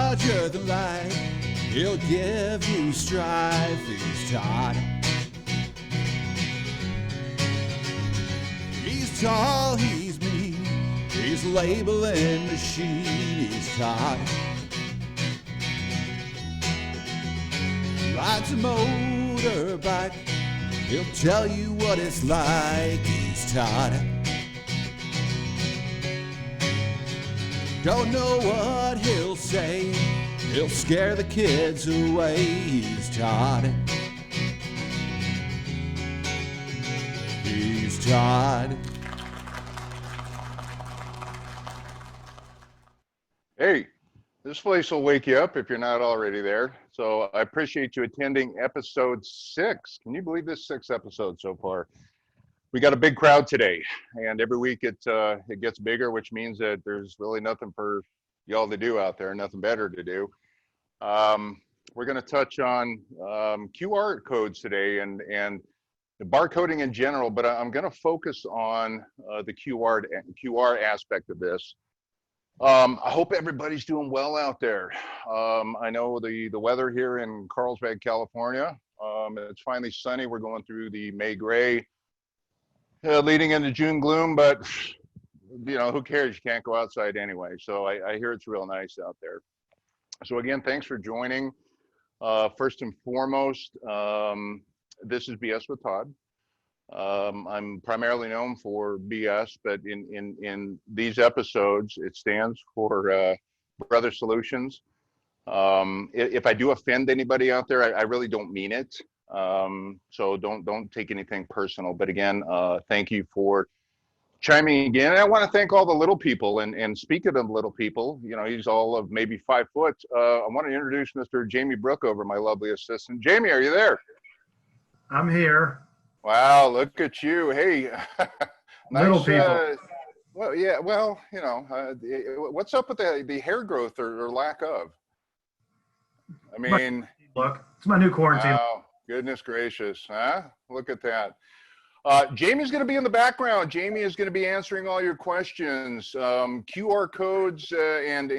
larger than life. He'll give you strife. He's Todd. He's tall, he's mean. He's labeling machine. He's Todd. Rides a motorbike. He'll tell you what it's like. He's Todd. Don't know what he'll say. He'll scare the kids away. He's Todd. He's Todd. Hey, this place will wake you up if you're not already there. So I appreciate you attending episode 6. Can you believe this 6 episodes so far? We got a big crowd today, and every week it gets bigger, which means that there's really nothing for y'all to do out there, nothing better to do. We're going to touch on QR codes today and the barcoding in general, but I'm going to focus on the QR aspect of this. I hope everybody's doing well out there. I know the weather here in Carlsbad, California, it's finally sunny. We're going through the May gray, leading into June gloom, but you know, who cares? You can't go outside anyway. So I hear it's real nice out there. So again, thanks for joining. First and foremost, this is BS with Todd. I'm primarily known for BS, but in these episodes, it stands for Brother Solutions. If I do offend anybody out there, I really don't mean it. So don't take anything personal. But again, thank you for chiming again. And I want to thank all the little people. And speaking of little people, you know, he's all of maybe 5 foot. I want to introduce Mr. Jamie Brookover, my lovely assistant. Jamie, are you there? I'm here. Wow, look at you. Hey, nice, little people. Well, yeah, well, you know, what's up with the hair growth or lack of? I mean, look, it's my new quarantine. Wow, goodness gracious, huh? Look at that. Jamie's going to be in the background. Jamie is going to be answering all your questions. QR codes and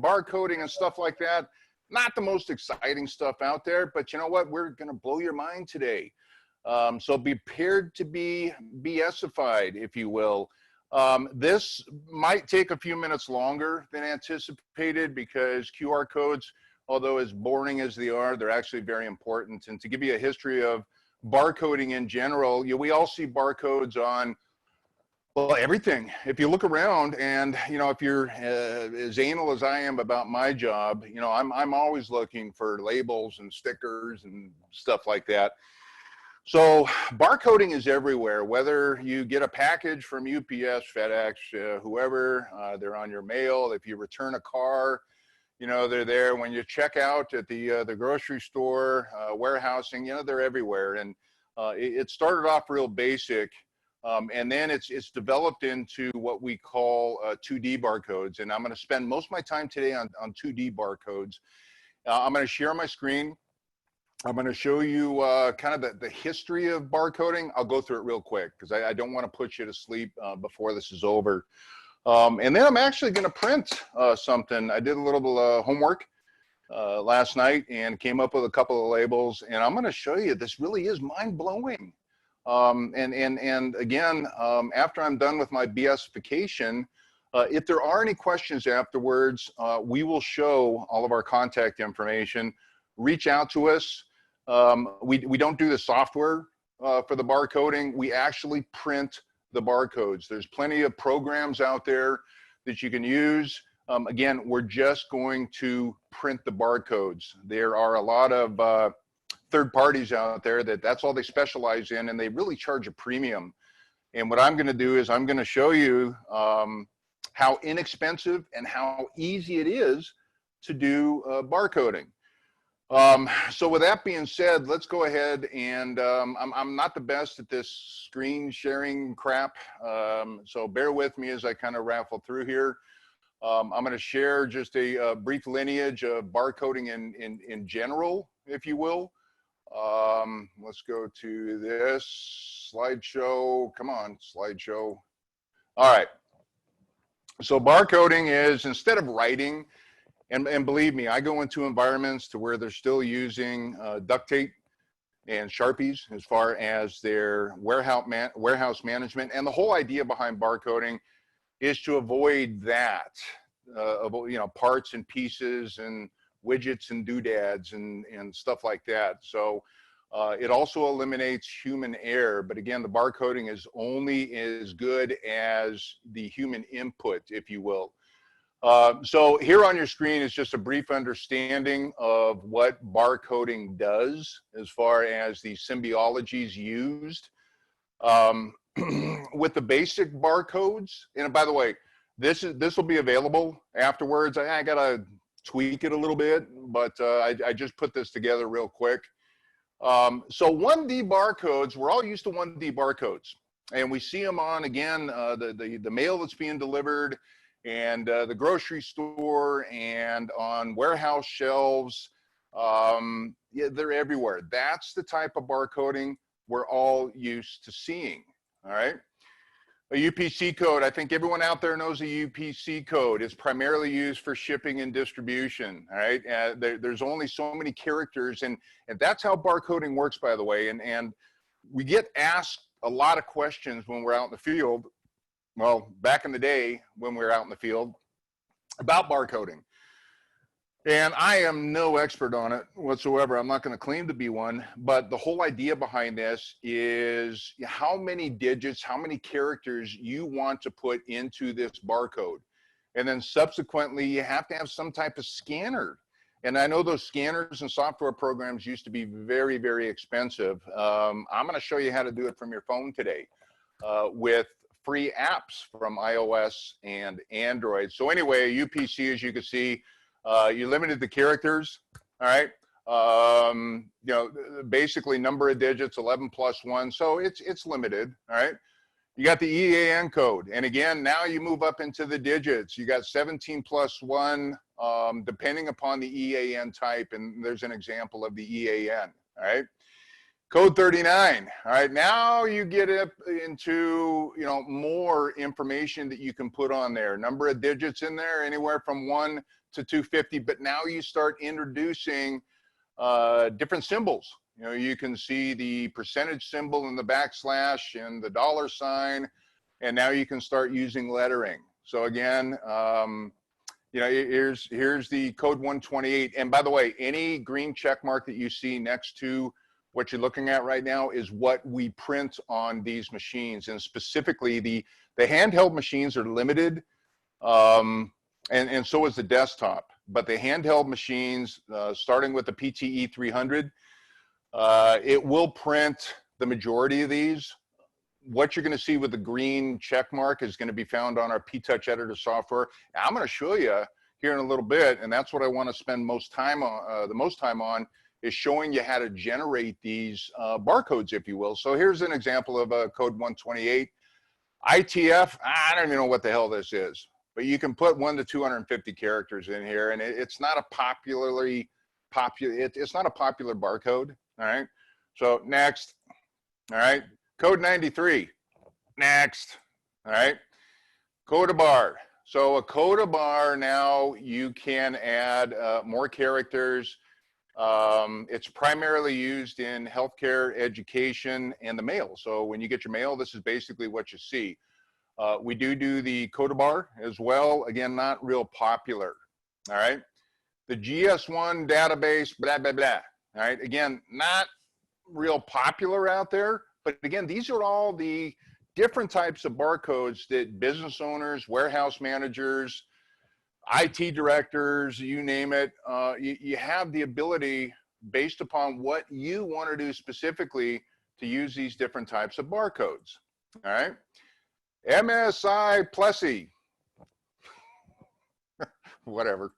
barcoding and stuff like that. Not the most exciting stuff out there, but you know what? We're going to blow your mind today. So be prepared to be BSified, if you will. This might take a few minutes longer than anticipated because QR codes, although as boring as they are, they're actually very important. And to give you a history of barcoding in general, we all see barcodes on, well, everything. If you look around and, you know, if you're as anal as I am about my job, you know, I'm always looking for labels and stickers and stuff like that. So barcoding is everywhere, whether you get a package from UPS, FedEx, whoever, they're on your mail. If you return a car, you know, they're there. When you check out at the grocery store, warehousing, you know, they're everywhere. And it started off real basic, and then it's developed into what we call 2D barcodes. And I'm going to spend most of my time today on 2D barcodes. I'm going to share my screen. I'm going to show you kind of the history of barcoding. I'll go through it real quick because I don't want to put you to sleep before this is over. And then I'm actually going to print something. I did a little homework last night and came up with a couple of labels. And I'm going to show you, this really is mind-blowing. And again, after I'm done with my BSification, if there are any questions afterwards, we will show all of our contact information. Reach out to us. We don't do the software for the barcoding. We actually print the barcodes. There's plenty of programs out there that you can use. Again, we're just going to print the barcodes. There are a lot of third parties out there that's all they specialize in, and they really charge a premium. And what I'm going to do is I'm going to show you how inexpensive and how easy it is to do barcoding. So with that being said, let's go ahead and I'm not the best at this screen sharing crap. So bear with me as I kind of raffle through here. I'm going to share just a brief lineage of barcoding in general, if you will. Let's go to this slideshow. Come on, slideshow. All right. So barcoding is, instead of writing And believe me, I go into environments to where they're still using duct tape and Sharpies as far as their warehouse management. And the whole idea behind barcoding is to avoid that, parts and pieces and widgets and doodads and stuff like that. So it also eliminates human error. But again, the barcoding is only as good as the human input, if you will. So here on your screen is just a brief understanding of what barcoding does as far as the symbiologies used. With the basic barcodes, and by the way, this will be available afterwards. I gotta tweak it a little bit, but I just put this together real quick. So 1D barcodes, we're all used to 1D barcodes, and we see them on, again, the mail that's being delivered, and the grocery store, and on warehouse shelves. Yeah, they're everywhere. That's the type of barcoding we're all used to seeing. All right. A UPC code, I think everyone out there knows a UPC code. It's primarily used for shipping and distribution. All right. There's only so many characters, and that's how barcoding works, by the way. And we get asked a lot of questions when we're out in the field. Well, back in the day when we were out in the field, about barcoding. And I am no expert on it whatsoever. I'm not going to claim to be one, but the whole idea behind this is how many digits, how many characters you want to put into this barcode. And then subsequently, you have to have some type of scanner. And I know those scanners and software programs used to be very, very expensive. I'm going to show you how to do it from your phone today with free apps from iOS and Android. So anyway, UPC, as you can see, you limited the characters, all right? Basically number of digits, 11 plus 1, so it's limited, all right? You got the EAN code, and again, now you move up into the digits. You got 17 plus 1, depending upon the EAN type, and there's an example of the EAN, all right? Code 39, all right, now you get up into, more information that you can put on there. Number of digits in there, anywhere from 1 to 250, but now you start introducing different symbols. You can see the percentage symbol and the backslash and the $sign, and now you can start using lettering. So again, here's the code 128. And by the way, any green check mark that you see next to what you're looking at right now is what we print on these machines. And specifically, the handheld machines are limited, and so is the desktop. But the handheld machines, starting with the PTE 300, it will print the majority of these. What you're going to see with the green check mark is going to be found on our P-Touch editor software. Now, I'm going to show you here in a little bit, and that's what I want to spend the most time on, is showing you how to generate these barcodes, if you will. So here's an example of code 128. ITF, I don't even know what the hell this is, but you can put 1 to 250 characters in here, and it's not a it's not a popular barcode, all right? So next, all right? Code 93, next, all right? Coda Bar. So a Coda Bar, now you can add more characters. It's primarily used in healthcare, education, and the mail. So when you get your mail, this is basically what you see. We do the Coda Bar as well. Again, not real popular, all right? The GS1 database, blah, blah, blah, all right? Again, not real popular out there, but again, these are all the different types of barcodes that business owners, warehouse managers, IT directors, you name it, you have the ability, based upon what you want to do specifically, to use these different types of barcodes, all right? MSI Plessy, whatever,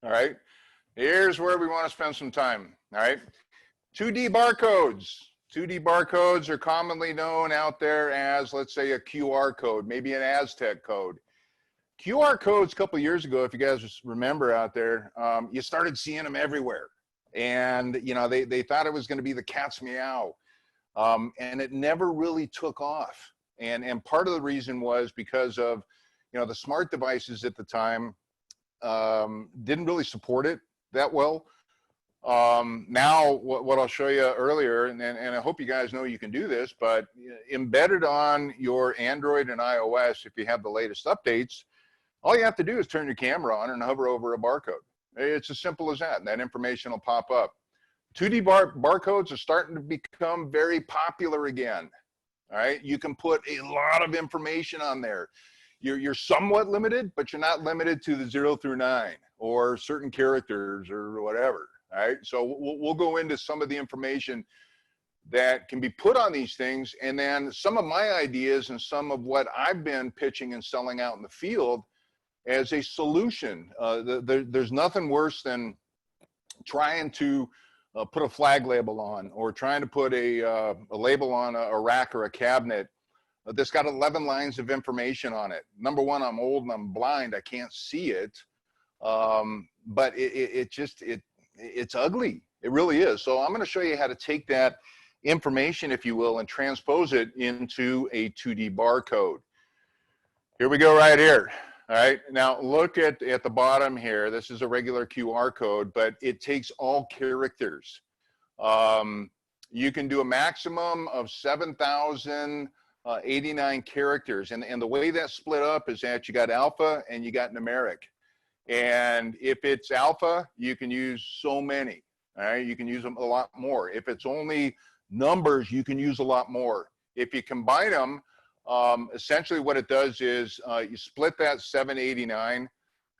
all right? Here's where we want to spend some time, all right? 2D barcodes. 2D barcodes are commonly known out there as, let's say, a QR code, maybe an Aztec code. QR codes a couple of years ago, if you guys remember out there, you started seeing them everywhere. And, they thought it was going to be the cat's meow. And it never really took off. And part of the reason was because of, the smart devices at the time didn't really support it that well. Now, what I'll show you earlier, and I hope you guys know you can do this, but embedded on your Android and iOS, if you have the latest updates, all you have to do is turn your camera on and hover over a barcode. It's as simple as that, and that information will pop up. 2D barcodes are starting to become very popular again. All right, you can put a lot of information on there. You're somewhat limited, but you're not limited to the 0 through 9 or certain characters or whatever. All right, so we'll go into some of the information that can be put on these things, and then some of my ideas and some of what I've been pitching and selling out in the field as a solution. There's nothing worse than trying to put a flag label on, or trying to put a label on a rack or a cabinet that's got 11 lines of information on it. Number one, I'm old and I'm blind, I can't see it, but it's ugly. It really is. So I'm going to show you how to take that information, if you will, and transpose it into a 2D barcode. Here we go right here. All right, now look at the bottom here. This is a regular QR code, but it takes all characters. You can do a maximum of 7,089 characters. And the way that's split up is that you got alpha and you got numeric. And if it's alpha, you can use so many. All right, you can use them a lot more. If it's only numbers, you can use a lot more. If you combine them, essentially what it does is you split that 789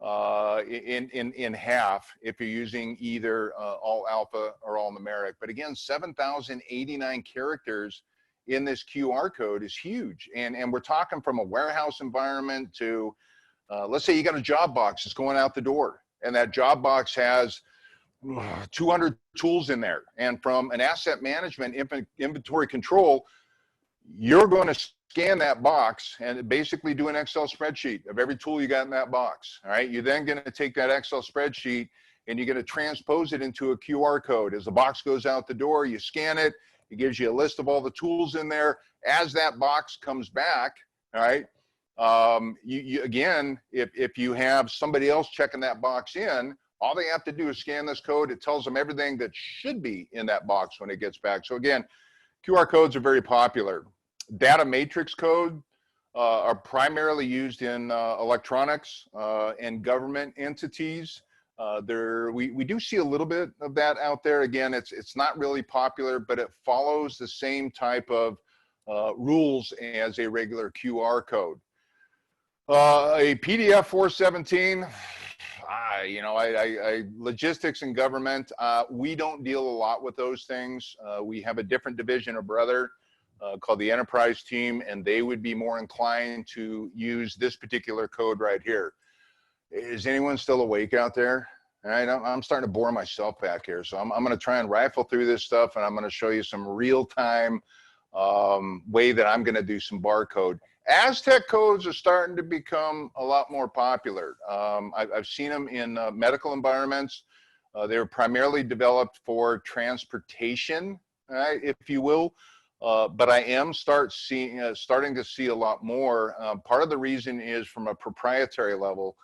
in half if you're using either all alpha or all numeric. But again, 7,089 characters in this QR code is huge. And we're talking from a warehouse environment to, let's say you got a job box that's going out the door, and that job box has 200 tools in there. And from an asset management inventory control, you're going to scan that box and basically do an Excel spreadsheet of every tool you got in that box. All right, you're then going to take that Excel spreadsheet and you're going to transpose it into a QR code. As the box goes out the door, you scan it. It gives you a list of all the tools in there. As that box comes back, all right, again, if you have somebody else checking that box in, all they have to do is scan this code. It tells them everything that should be in that box when it gets back. So again, QR codes are very popular. Data matrix code are primarily used in electronics and government entities. We do see a little bit of that out there. Again, it's not really popular, but it follows the same type of rules as a regular QR code. A PDF 417, logistics and government, we don't deal a lot with those things. We have a different division or brother called the enterprise team, and they would be more inclined to use this particular code right here. Is anyone still awake out there? All right, I'm starting to bore myself back here, so I'm going to try and rifle through this stuff, and I'm going to show you some real-time way that I'm going to do some barcode. Aztec codes are starting to become a lot more popular. I've seen them in medical environments. They were primarily developed for transportation, right, if you will. But I am starting to see a lot more. Part of the reason is from a proprietary level.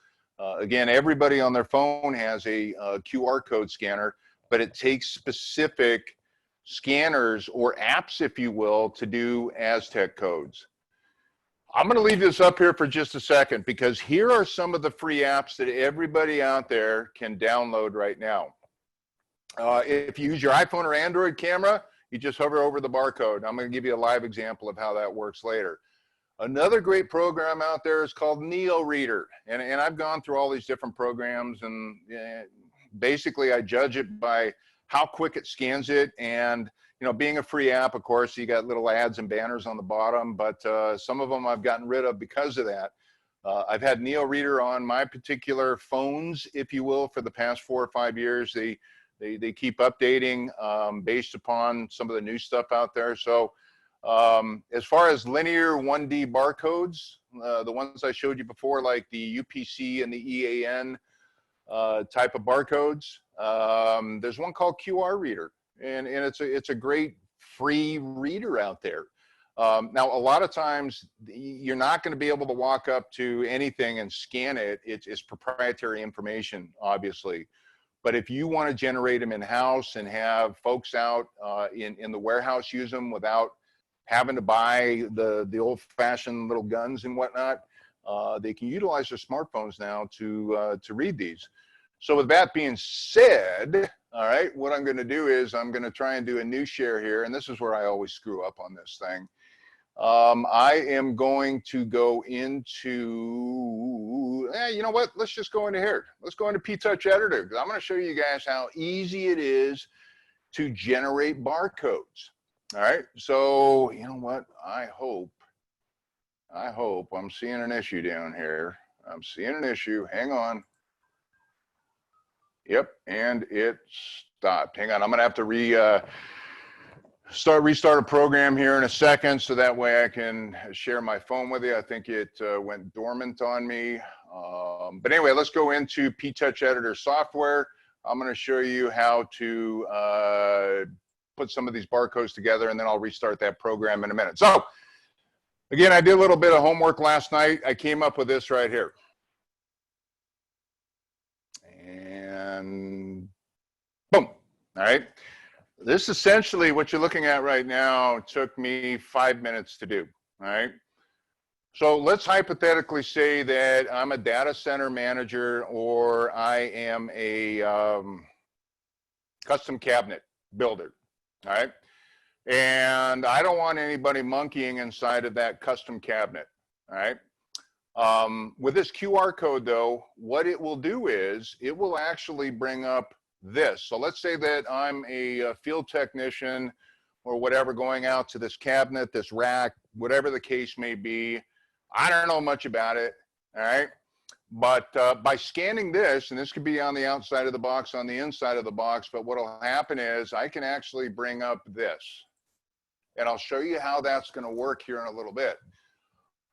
Again, everybody on their phone has a QR code scanner, but it takes specific scanners or apps, if you will, to do Aztec codes. I'm going to leave this up here for just a second, because here are some of the free apps that everybody out there can download right now. If you use your iPhone or Android camera, you just hover over the barcode. I'm going to give you a live example of how that works later. Another great program out there is called Neal Reader. And I've gone through all these different programs, and basically I judge it by how quick it scans it. And, you know, being a free app, of course, you got little ads and banners on the bottom, but some of them I've gotten rid of because of that. I've had Neal Reader on my particular phones, if you will, for the past 4 or 5 years. They keep updating based upon some of the new stuff out there. So as far as linear 1D barcodes, the ones I showed you before, like the UPC and the EAN type of barcodes, there's one called QR Reader, and it's a great free reader out there. Now, a lot of times you're not going to be able to walk up to anything and scan it. It's proprietary information, obviously. But if you want to generate them in-house and have folks out in the warehouse use them without having to buy the old-fashioned little guns and whatnot, they can utilize their smartphones now to read these. So with that being said, all right, what I'm going to do is I'm going to try and do a new share here, and this is where I always screw up on this thing. I am going to go into, you know what? Let's just go into here. Let's go into P-Touch Editor, because I'm going to show you guys how easy it is to generate barcodes. All right. So, you know what? I hope I'm seeing an issue down here. I'm seeing an issue. Hang on. Yep. And it stopped. Hang on. I'm going to have to restart a program here in a second, so that way I can share my phone with you. I think it went dormant on me. But anyway, let's go into P-Touch Editor software. I'm going to show you how to put some of these barcodes together, and then I'll restart that program in a minute. So again, I did a little bit of homework last night. I came up with this right here. And boom. All right. This essentially, what you're looking at right now, took me 5 minutes to do. All right. So let's hypothetically say that I'm a data center manager, or I am a custom cabinet builder. All right. And I don't want anybody monkeying inside of that custom cabinet. All right. With this QR code, though, what it will do is it will actually bring up this. So let's say that I'm a field technician or whatever, going out to this cabinet, this rack, whatever the case may be. I don't know much about it. All right. But by scanning this, and this could be on the outside of the box, on the inside of the box, but what will happen is I can actually bring up this. And I'll show you how that's going to work here in a little bit.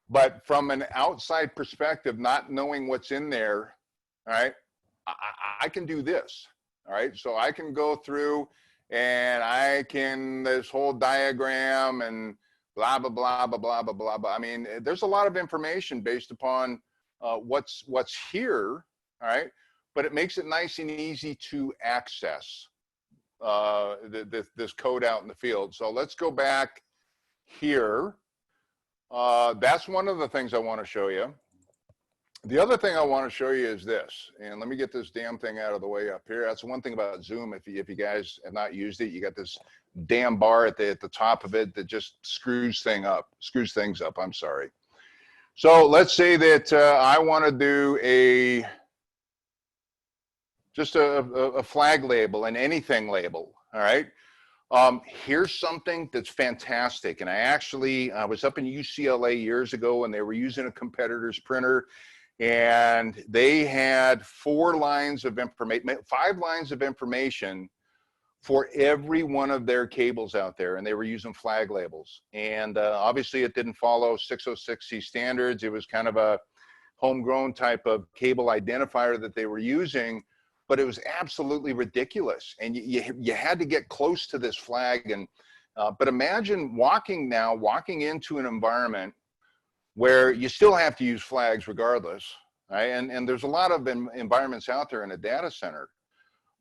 But from an outside perspective, not knowing what's in there, all right, I can do this. All right, so I can go through and I can, this whole diagram and blah, blah, blah, blah, blah, blah, blah, blah. I mean, there's a lot of information based upon what's here, all right, but it makes it nice and easy to access this code out in the field. So let's go back here. That's one of the things I want to show you. The other thing I want to show you is this, and let me get this damn thing out of the way up here. That's one thing about Zoom. If you guys have not used it, you got this damn bar at the top of it that just screws things up. I'm sorry. So let's say that I want to do just a flag label, an anything label. All right. Here's something that's fantastic. And I was up in UCLA years ago, and they were using a competitor's printer, and they had 5 lines of information for every one of their cables out there, and they were using flag labels. And obviously it didn't follow 606C standards. It was kind of a homegrown type of cable identifier that they were using, but it was absolutely ridiculous. And you had to get close to this flag. And but imagine walking into an environment where you still have to use flags regardless, right? And there's a lot of environments out there in a data center.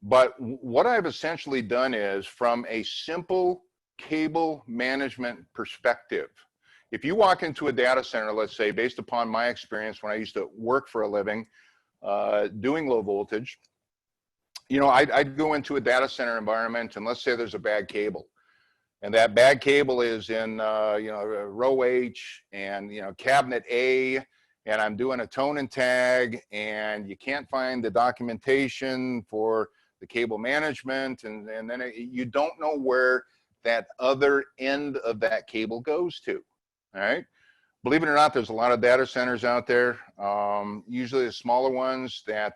But what I've essentially done is, from a simple cable management perspective, if you walk into a data center, let's say, based upon my experience when I used to work for a living, doing low voltage, you know, I'd go into a data center environment, and let's say there's a bad cable. And that bad cable is in, you know, row H and, you know, cabinet A, and I'm doing a tone and tag, and you can't find the documentation for the cable management, and then you don't know where that other end of that cable goes to, all right? Believe it or not, there's a lot of data centers out there, usually the smaller ones that,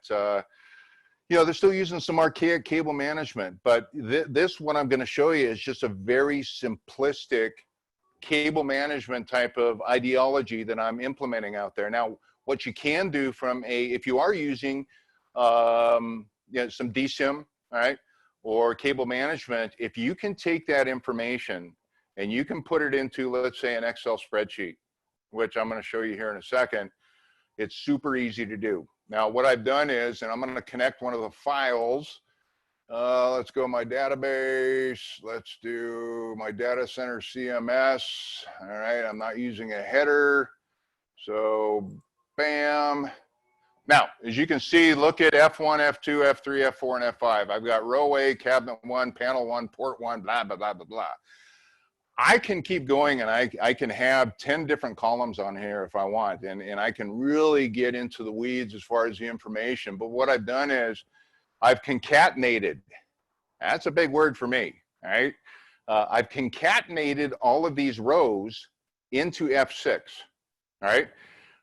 you know, they're still using some archaic cable management, but this, what I'm going to show you, is just a very simplistic cable management type of ideology that I'm implementing out there. Now, what you can do if you are using you know, some DSIM, all right, or cable management, if you can take that information and you can put it into, let's say, an Excel spreadsheet, which I'm going to show you here in a second. It's super easy to do. Now, what I've done is, and I'm going to connect one of the files. Let's go my database. Let's do my data center CMS. All right, I'm not using a header. So, bam. Now, as you can see, look at F1, F2, F3, F4, and F5. I've got row A, cabinet 1, panel 1, port 1, blah, blah, blah, blah, blah. I can keep going, and I can have 10 different columns on here if I want, and I can really get into the weeds as far as the information. But what I've done is I've concatenated. That's a big word for me, all right? I've concatenated all of these rows into F6, all right?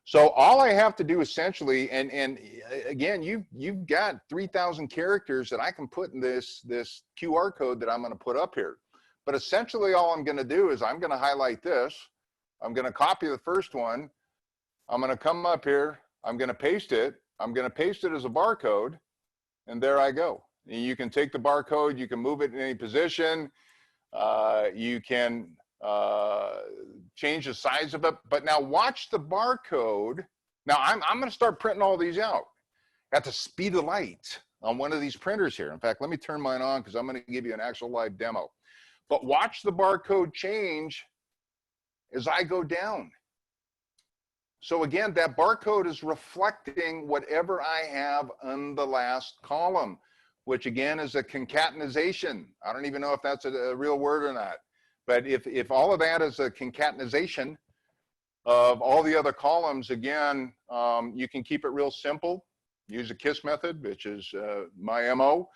So all I have to do essentially, and again, you've got 3,000 characters that I can put in this QR code that I'm going to put up here. But essentially all I'm going to do is I'm going to highlight this. I'm going to copy the first one. I'm going to come up here. I'm going to paste it. I'm going to paste it as a barcode. And there I go. You can take the barcode. You can move it in any position. You can change the size of it. But now watch the barcode. Now I'm going to start printing all these out at the speed of light on one of these printers here. In fact, let me turn mine on because I'm going to give you an actual live demo. But watch the barcode change as I go down. So again, that barcode is reflecting whatever I have on the last column, which again is a concatenization. I don't even know if that's a real word or not. But if all of that is a concatenization of all the other columns, again, you can keep it real simple. Use a KISS method, which is my MO.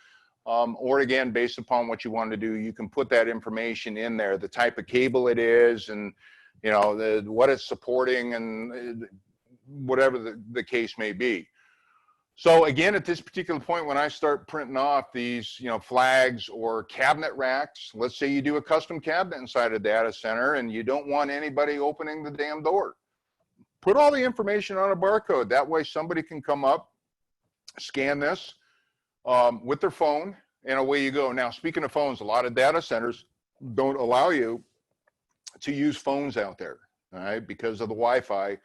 Or again, based upon what you want to do, you can put that information in there, the type of cable it is, and you know what it's supporting, and whatever the case may be. So again, at this particular point, when I start printing off these, flags or cabinet racks, let's say you do a custom cabinet inside a data center, and you don't want anybody opening the damn door. Put all the information on a barcode. That way, somebody can come up, scan this. With their phone, and away you go. Now, speaking of phones, a lot of data centers don't allow you to use phones out there, all right, because of the Wi-Fi.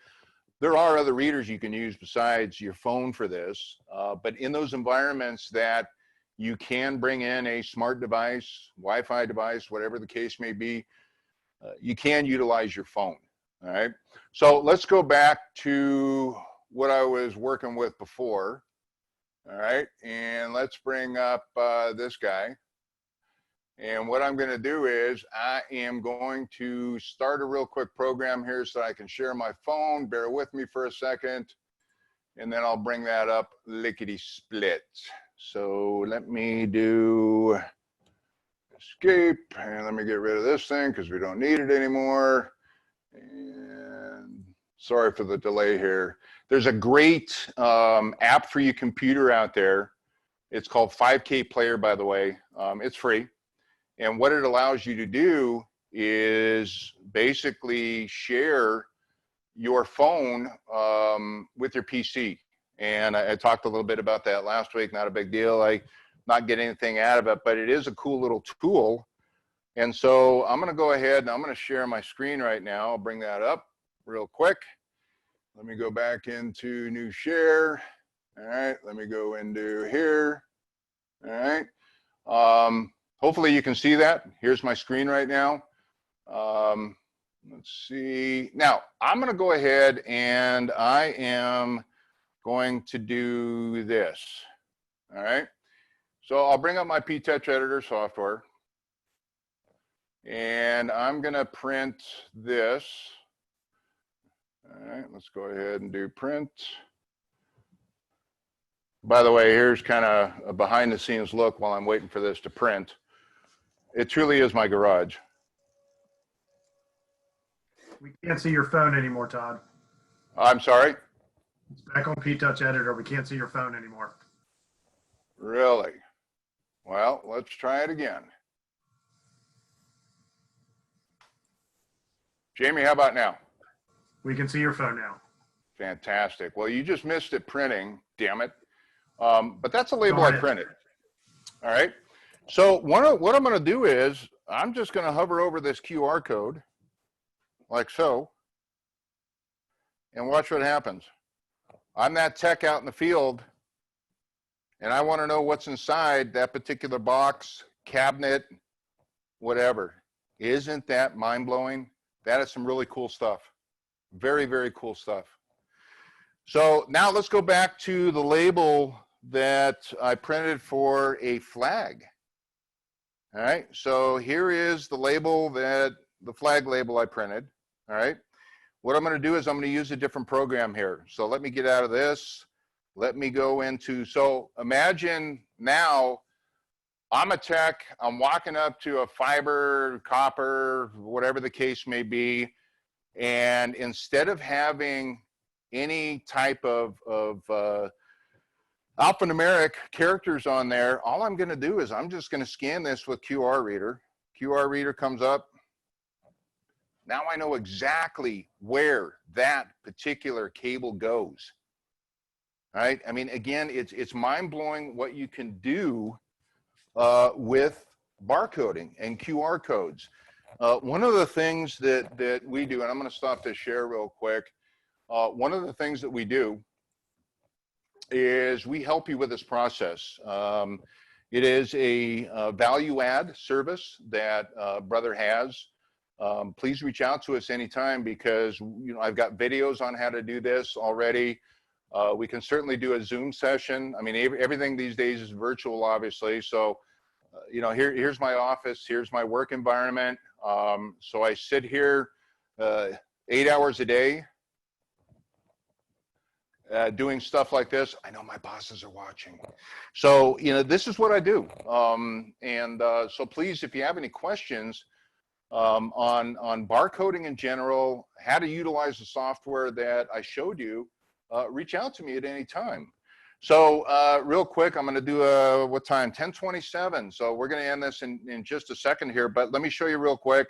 There are other readers you can use besides your phone for this, but in those environments that you can bring in a smart device, Wi-Fi device, whatever the case may be, you can utilize your phone, all right? So let's go back to what I was working with before. All right, and let's bring up this guy. And what I'm going to do is I am going to start a real quick program here so I can share my phone. Bear with me for a second, and then I'll bring that up lickety-split. So let me do escape, and let me get rid of this thing because we don't need it anymore. And sorry for the delay here. There's a great app for your computer out there. It's called 5K Player, by the way. It's free. And what it allows you to do is basically share your phone with your PC. And I talked a little bit about that last week. Not a big deal. I not get anything out of it, but it is a cool little tool. And so I'm going to go ahead and I'm going to share my screen right now. I'll bring that up real quick. Let me go back into new share. All right, let me go into here. All right. Hopefully you can see that. Here's my screen right now. Let's see. Now, I'm going to go ahead and I am going to do this. All right. So I'll bring up my PTouch editor software. And I'm going to print this. All right, let's go ahead and do print. By the way, here's kind of a behind the scenes look while I'm waiting for this to print. It truly is my garage. We can't see your phone anymore, Todd. I'm sorry? It's back on PTouch Editor. We can't see your phone anymore. Really? Well, let's try it again. Jamie, how about now? We can see your phone now. Fantastic. Well, you just missed it printing, damn it. But that's a label I printed. All right. So what I'm going to do is I'm just going to hover over this QR code like so and watch what happens. I'm that tech out in the field and I want to know what's inside that particular box, cabinet, whatever. Isn't that mind-blowing? That is some really cool stuff. Very, very cool stuff. So now let's go back to the label that I printed for a flag. All right, so here is the label the flag label I printed. All right, what I'm going to do is I'm going to use a different program here. So let me get out of this. Let me go into, so imagine now I'm a tech, I'm walking up to a fiber, copper, whatever the case may be, and instead of having any type of alphanumeric characters on there, all I'm going to do is I'm just going to scan this with QR Reader. QR Reader comes up. Now I know exactly where that particular cable goes. All right. I mean, again, it's mind-blowing what you can do with barcoding and QR codes. One of the things that we do, and I'm going to stop this share real quick. One of the things that we do is we help you with this process. It is a value add service that Brother has. Please reach out to us anytime because I've got videos on how to do this already. We can certainly do a Zoom session. I mean, everything these days is virtual, obviously. So, here's my office. Here's my work environment. So I sit here 8 hours a day doing stuff like this. I know my bosses are watching. So, this is what I do. So please, if you have any questions on barcoding in general, how to utilize the software that I showed you, reach out to me at any time. So real quick, I'm going to do what time? 10:27. So we're going to end this in just a second here, but let me show you real quick.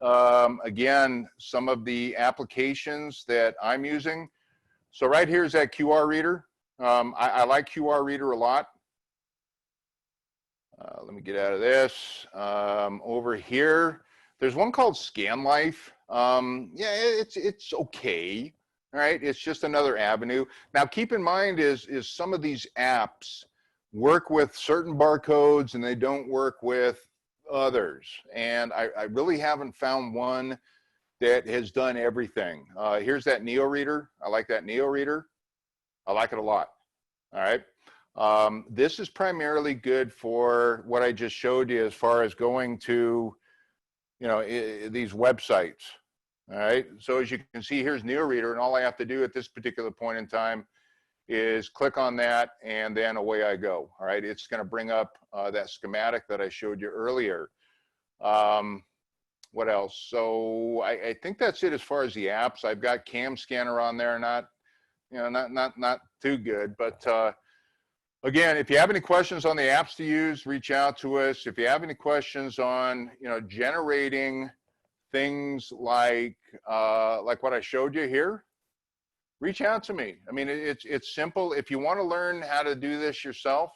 Again, some of the applications that I'm using. So right here is that QR Reader. I like QR Reader a lot. Let me get out of this. Over here, there's one called ScanLife. Yeah, it's okay. All right, it's just another avenue. Now, keep in mind is some of these apps work with certain barcodes and they don't work with others. And I really haven't found one that has done everything. Here's that Neal Reader. I like that Neal Reader. I like it a lot. All right. This is primarily good for what I just showed you as far as going to, these websites. All right. So as you can see, here's Neal Reader, and all I have to do at this particular point in time is click on that, and then away I go. All right. It's going to bring up that schematic that I showed you earlier. What else? So I think that's it as far as the apps. I've got Cam Scanner on there, not too good, but again, if you have any questions on the apps to use, reach out to us. If you have any questions on, generating things like what I showed you here, reach out to me. I mean, it's simple. If you want to learn how to do this yourself,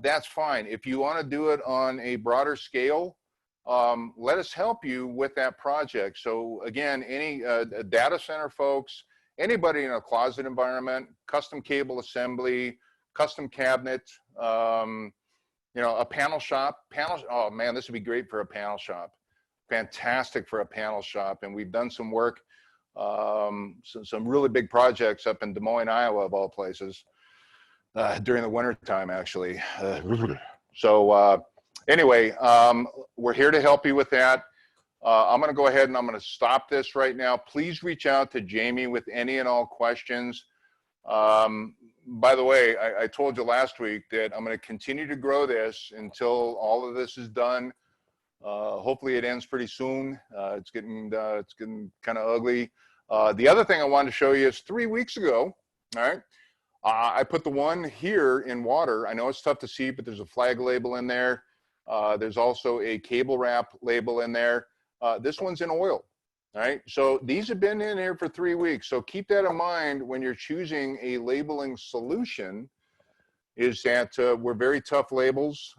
that's fine. If you want to do it on a broader scale, let us help you with that project. So again, any data center folks, anybody in a closet environment, custom cable assembly, custom cabinet, a panel shop. Oh man, this would be great for a panel shop. Fantastic for a panel shop. And we've done some work, some really big projects up in Des Moines, Iowa, of all places, during the winter time, actually. Anyway, we're here to help you with that. I'm going to go ahead and I'm going to stop this right now. Please reach out to Jamie with any and all questions. By the way, I told you last week that I'm going to continue to grow this until all of this is done. Hopefully it ends pretty soon. It's getting kind of ugly. The other thing I wanted to show you is 3 weeks ago, all right, I put the one here in water. I know it's tough to see, but there's a flag label in there. There's also a cable wrap label in there. This one's in oil. All right, so these have been in here for 3 weeks. So keep that in mind when you're choosing a labeling solution. is that we're very tough labels.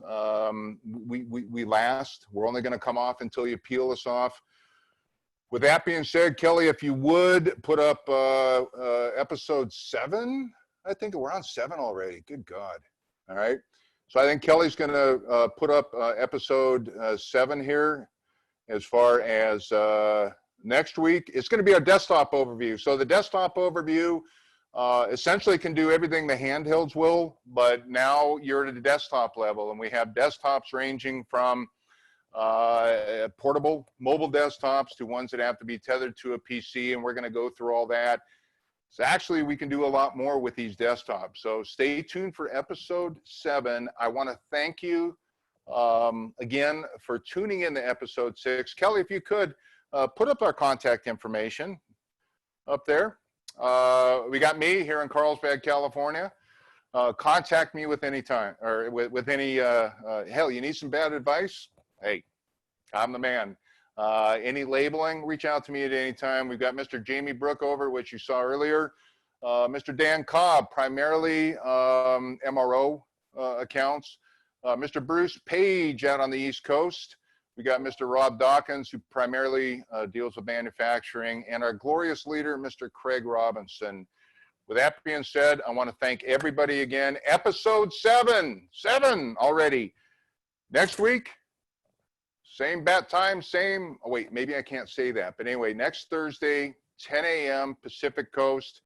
We last. We're only going to come off until you peel us off. With that being said, Kelly, if you would put up episode 7, I think we're on 7 already. Good God. All right. So I think Kelly's going to put up episode 7 here as far as next week. It's going to be our desktop overview. So the desktop overview essentially can do everything the handhelds will, but now you're at the desktop level, and we have desktops ranging from portable mobile desktops to ones that have to be tethered to a PC, and we're going to go through all that. So actually, we can do a lot more with these desktops. So stay tuned for episode 7. I want to thank you again for tuning in to episode 6. Kelly, if you could put up our contact information up there. We got me here in Carlsbad, California. Contact me with any time, or with any, hell, you need some bad advice? Hey, I'm the man. Any labeling, reach out to me at any time. We've got Mr. Jamie Brook over, which you saw earlier. Mr. Dan Cobb, primarily MRO accounts. Mr. Bruce Page out on the East Coast. We got Mr. Rob Dawkins, who primarily deals with manufacturing, and our glorious leader, Mr. Craig Robinson. With that being said, I want to thank everybody again. Episode 7 already. Next week, same bat time, same, oh wait, maybe I can't say that. But anyway, next Thursday, 10 a.m. Pacific Coast.